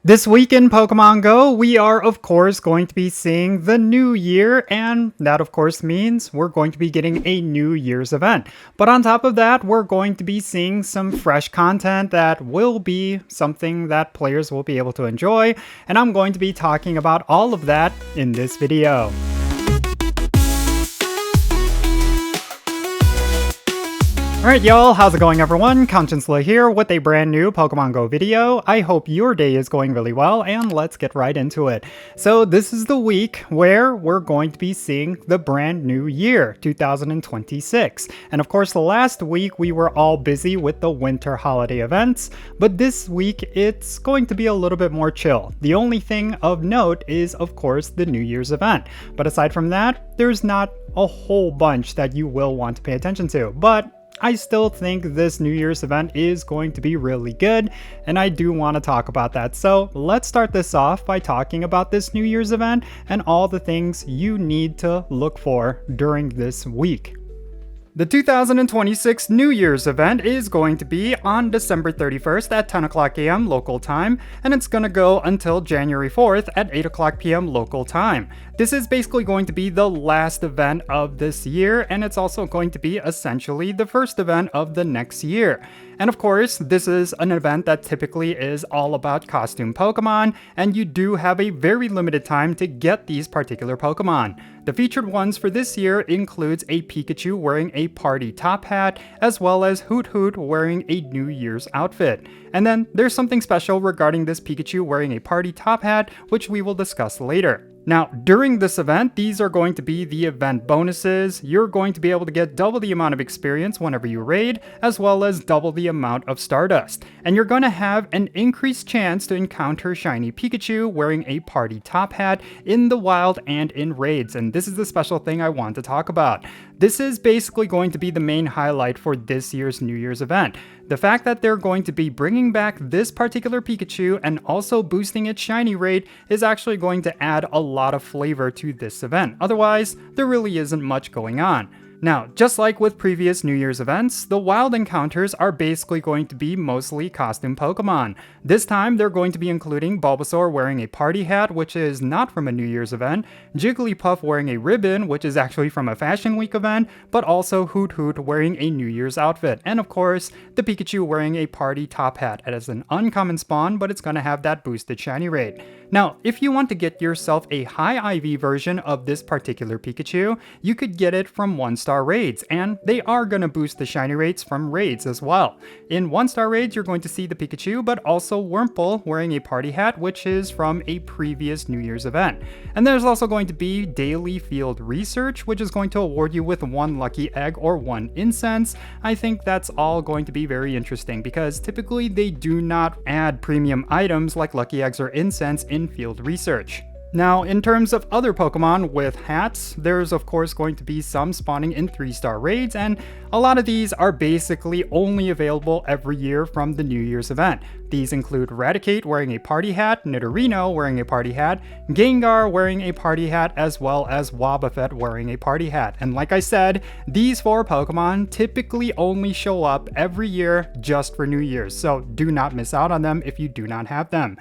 This week in Pokemon Go, we are of course going to be seeing the new year, and that of course means we're going to be getting a New Year's event. But on top of that, we're going to be seeing some fresh content that will be something that players will be able to enjoy, and I'm going to be talking about all of that in this video. Alright y'all, how's it going everyone? Jinsula here with a brand new Pokemon Go video. I hope your day is going really well, and let's get right into it. So this is the week where we're going to be seeing the brand new year, 2026. And of course last week we were all busy with the winter holiday events, but this week it's going to be a little bit more chill. The only thing of note is of course the New Year's event. But aside from that, there's not a whole bunch that you will want to pay attention to. But I still think this New Year's event is going to be really good, and I do want to talk about that. So let's start this off by talking about this New Year's event and all the things you need to look for during this week. The 2026 New Year's event is going to be on December 31st at 10 o'clock a.m. local time, and it's going to go until January 4th at 8 o'clock p.m. local time. This is basically going to be the last event of this year, and it's also going to be essentially the first event of the next year. And of course, this is an event that typically is all about costume Pokemon, and you do have a very limited time to get these particular Pokemon. The featured ones for this year includes a Pikachu wearing a party top hat, as well as Hoot Hoot wearing a New Year's outfit. And then there's something special regarding this Pikachu wearing a party top hat, which we will discuss later. Now, during this event, these are going to be the event bonuses. You're going to be able to get double the amount of experience whenever you raid, as well as double the amount of Stardust. And you're going to have an increased chance to encounter shiny Pikachu wearing a party top hat in the wild and in raids. And this is the special thing I want to talk about. This is basically going to be the main highlight for this year's New Year's event. The fact that they're going to be bringing back this particular Pikachu and also boosting its shiny rate is actually going to add a lot of flavor to this event. Otherwise, there really isn't much going on. Now, just like with previous New Year's events, the wild encounters are basically going to be mostly costume Pokemon. This time, they're going to be including Bulbasaur wearing a party hat, which is not from a New Year's event, Jigglypuff wearing a ribbon, which is actually from a Fashion Week event, but also Hoot Hoot wearing a New Year's outfit, and of course, the Pikachu wearing a party top hat. It is an uncommon spawn, but it's going to have that boosted shiny rate. Now, if you want to get yourself a high IV version of this particular Pikachu, you could get it from 1-star raids, and they are going to boost the shiny rates from raids as well. In 1-star raids, you're going to see the Pikachu, but also Wurmple wearing a party hat, which is from a previous New Year's event. And there's also going to be daily field research, which is going to award you with 1 lucky egg or 1 incense. I think that's all going to be very interesting because typically they do not add premium items like lucky eggs or incense in field research. Now, in terms of other Pokemon with hats, there's of course going to be some spawning in 3-star raids, and a lot of these are basically only available every year from the New Year's event. These include Raticate wearing a party hat, Nidorino wearing a party hat, Gengar wearing a party hat, as well as Wobbuffet wearing a party hat. And like I said, these 4 Pokemon typically only show up every year just for New Year's, so do not miss out on them if you do not have them.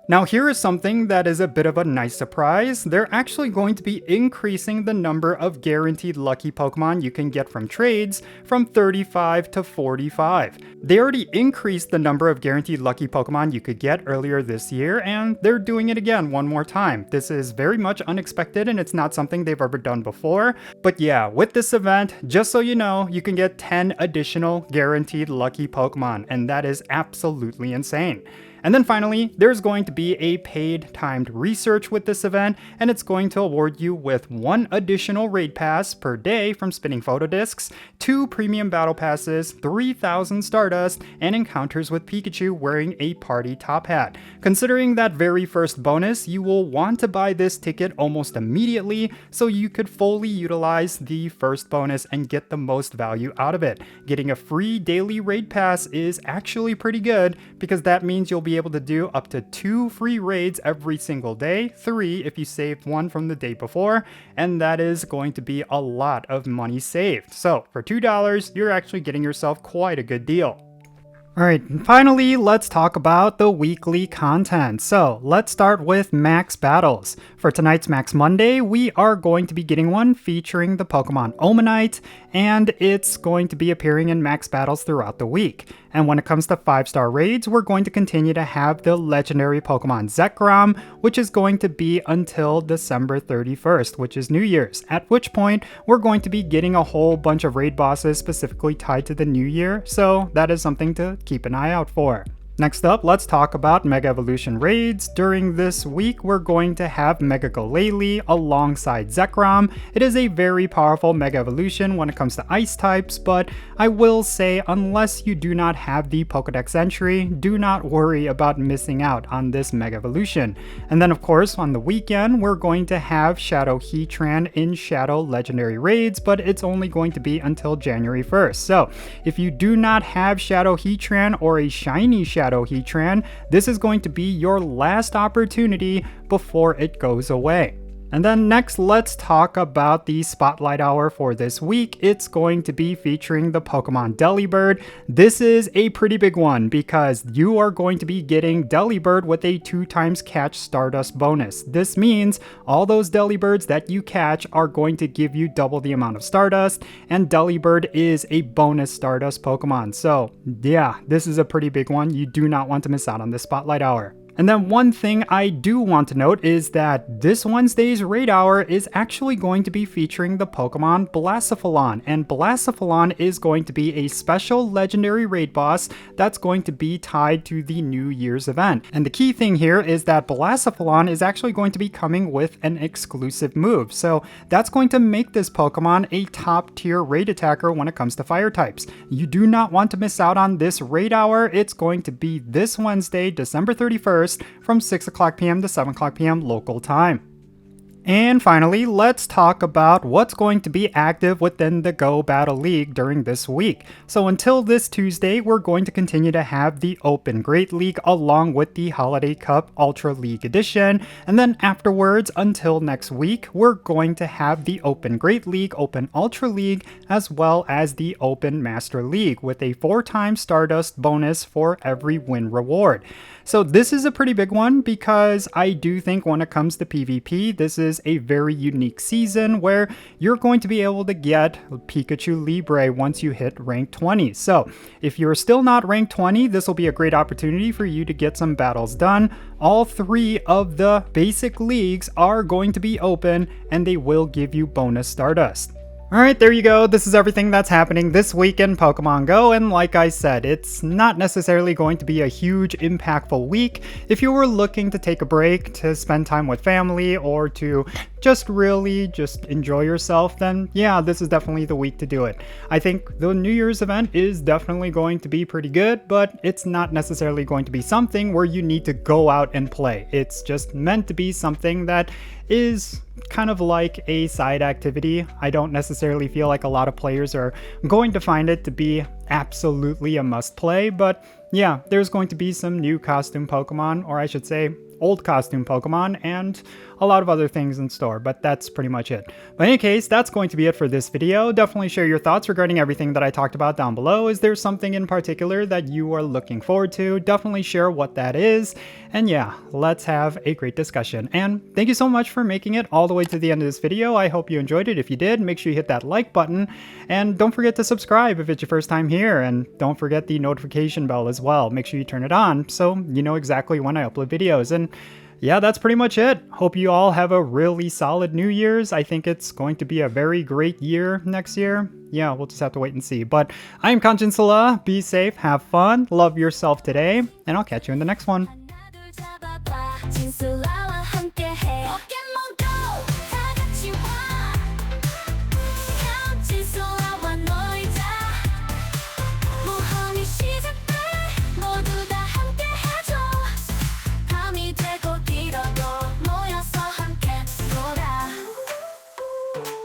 Now here is something that is a bit of a nice surprise. They're actually going to be increasing the number of guaranteed lucky Pokemon you can get from trades from 35 to 45. They already increased the number of guaranteed lucky Pokemon you could get earlier this year, and they're doing it again one more time. This is very much unexpected, and it's not something they've ever done before. But yeah, with this event, just so you know, you can get 10 additional guaranteed lucky Pokemon, and that is absolutely insane. And then finally, there's going to be a paid timed research with this event, and it's going to award you with 1 additional raid pass per day from spinning photo discs, 2 premium battle passes, 3,000 Stardust, and encounters with Pikachu wearing a party top hat. Considering that very first bonus, you will want to buy this ticket almost immediately so you could fully utilize the first bonus and get the most value out of it. Getting a free daily raid pass is actually pretty good because that means you'll be able to do up to 2 free raids every single day, 3 if you saved 1 from the day before, and that is going to be a lot of money saved. So for $2, you're actually getting yourself quite a good deal. Alright, and finally, let's talk about the weekly content. So, let's start with Max Battles. For tonight's Max Monday, we are going to be getting one featuring the Pokemon Omanyte, and it's going to be appearing in Max Battles throughout the week. And when it comes to 5-star raids, we're going to continue to have the legendary Pokemon Zekrom, which is going to be until December 31st, which is New Year's, at which point we're going to be getting a whole bunch of raid bosses specifically tied to the new year, so that is something to keep an eye out for. Next up, let's talk about Mega Evolution raids. During this week, we're going to have Mega Glalie alongside Zekrom. It is a very powerful Mega Evolution when it comes to ice types, but I will say unless you do not have the Pokedex entry, do not worry about missing out on this Mega Evolution. And then of course, on the weekend, we're going to have Shadow Heatran in Shadow Legendary raids, but it's only going to be until January 1st. So if you do not have Shadow Heatran or a shiny Shadow Heatran, this is going to be your last opportunity before it goes away. And then next, let's talk about the Spotlight Hour for this week. It's going to be featuring the Pokemon Delibird. This is a pretty big one because you are going to be getting Delibird with a 2x catch Stardust bonus. This means all those Delibirds that you catch are going to give you double the amount of Stardust, and Delibird is a bonus Stardust Pokemon. So yeah, this is a pretty big one. You do not want to miss out on this Spotlight Hour. And then one thing I do want to note is that this Wednesday's raid hour is actually going to be featuring the Pokemon Blacephalon, and Blacephalon is going to be a special legendary raid boss that's going to be tied to the New Year's event. And the key thing here is that Blacephalon is actually going to be coming with an exclusive move, so that's going to make this Pokemon a top tier raid attacker when it comes to fire types. You do not want to miss out on this raid hour. It's going to be this Wednesday, December 31st, from 6 o'clock p.m. to 7 o'clock p.m. local time. And finally, let's talk about what's going to be active within the Go Battle League during this week. So until this Tuesday, we're going to continue to have the Open Great League along with the Holiday Cup Ultra League Edition. And then afterwards, until next week, we're going to have the Open Great League, Open Ultra League, as well as the Open Master League with a 4x Stardust bonus for every win reward. So this is a pretty big one because I do think when it comes to PvP, this is a very unique season where you're going to be able to get Pikachu Libre once you hit rank 20. So if you're still not rank 20, this will be a great opportunity for you to get some battles done. All 3 of the basic leagues are going to be open and they will give you bonus Stardust. Alright, there you go. This is everything that's happening this week in Pokemon Go, and like I said, it's not necessarily going to be a huge, impactful week. If you were looking to take a break, to spend time with family, or to just enjoy yourself, then yeah, this is definitely the week to do it. I think the New Year's event is definitely going to be pretty good, but it's not necessarily going to be something where you need to go out and play. It's just meant to be something that is kind of like a side activity. I don't necessarily feel like a lot of players are going to find it to be absolutely a must play, but yeah, there's going to be some new costume Pokemon, or I should say old costume Pokemon, and a lot of other things in store, but that's pretty much it. But in any case, that's going to be it for this video. Definitely share your thoughts regarding everything that I talked about down below. Is there something in particular that you are looking forward to? Definitely share what that is. And yeah, let's have a great discussion. And thank you so much for making it all the way to the end of this video. I hope you enjoyed it. If you did, make sure you hit that like button, and don't forget to subscribe if it's your first time here, and don't forget the notification bell as well. Make sure you turn it on so you know exactly when I upload videos. And yeah, that's pretty much it. Hope you all have a really solid New Year's. I think it's going to be a very great year next year. Yeah, we'll just have to wait and see. But I'm Jinsula. Be safe, have fun, love yourself today, and I'll catch you in the next one.